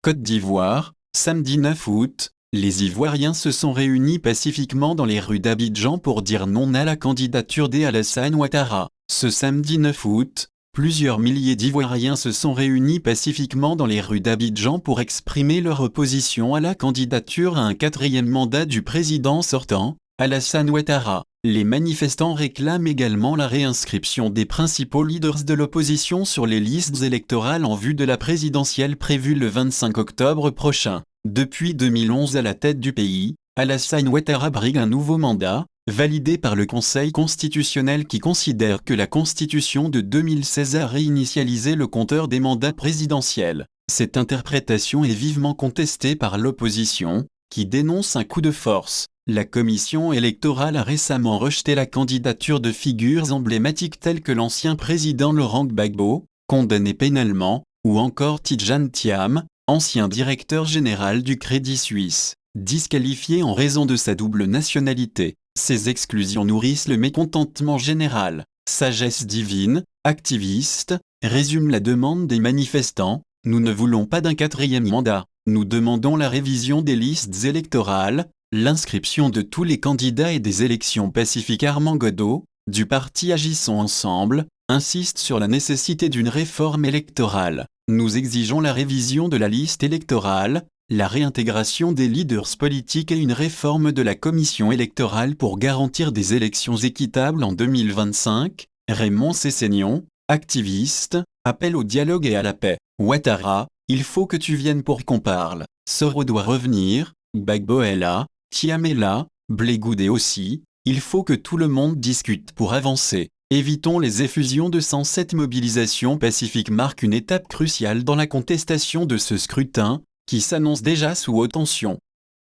Côte d'Ivoire, samedi 9 août, les Ivoiriens se sont réunis pacifiquement dans les rues d'Abidjan pour dire non à la candidature d'Alassane Ouattara. Ce samedi 9 août, plusieurs milliers d'Ivoiriens se sont réunis pacifiquement dans les rues d'Abidjan pour exprimer leur opposition à la candidature à un quatrième mandat du président sortant, Alassane Ouattara. Les manifestants réclament également la réinscription des principaux leaders de l'opposition sur les listes électorales en vue de la présidentielle prévue le 25 octobre prochain. Depuis 2011 à la tête du pays, Alassane Ouattara brigue un nouveau mandat, validé par le Conseil constitutionnel qui considère que la Constitution de 2016 a réinitialisé le compteur des mandats présidentiels. Cette interprétation est vivement contestée par l'opposition, qui dénonce un coup de force. La commission électorale a récemment rejeté la candidature de figures emblématiques telles que l'ancien président Laurent Gbagbo, condamné pénalement, ou encore Tidjane Thiam, ancien directeur général du Crédit Suisse, disqualifié en raison de sa double nationalité. Ces exclusions nourrissent le mécontentement général. Sagesse divine, activiste, résume la demande des manifestants. Nous ne voulons pas d'un quatrième mandat. Nous demandons la révision des listes électorales, l'inscription de tous les candidats et des élections pacifiques. Armand Godot, du parti Agissons Ensemble, insiste sur la nécessité d'une réforme électorale. Nous exigeons la révision de la liste électorale, la réintégration des leaders politiques et une réforme de la commission électorale pour garantir des élections équitables en 2025. Raymond Cessignon, activiste, appelle au dialogue et à la paix. Ouattara, il faut que tu viennes pour qu'on parle. Soro doit revenir, Gbagbo est là, Thiam est là, Blé Goudé aussi, il faut que tout le monde discute pour avancer. Évitons les effusions de sang. Cette mobilisation pacifique marque une étape cruciale dans la contestation de ce scrutin, qui s'annonce déjà sous haute tension.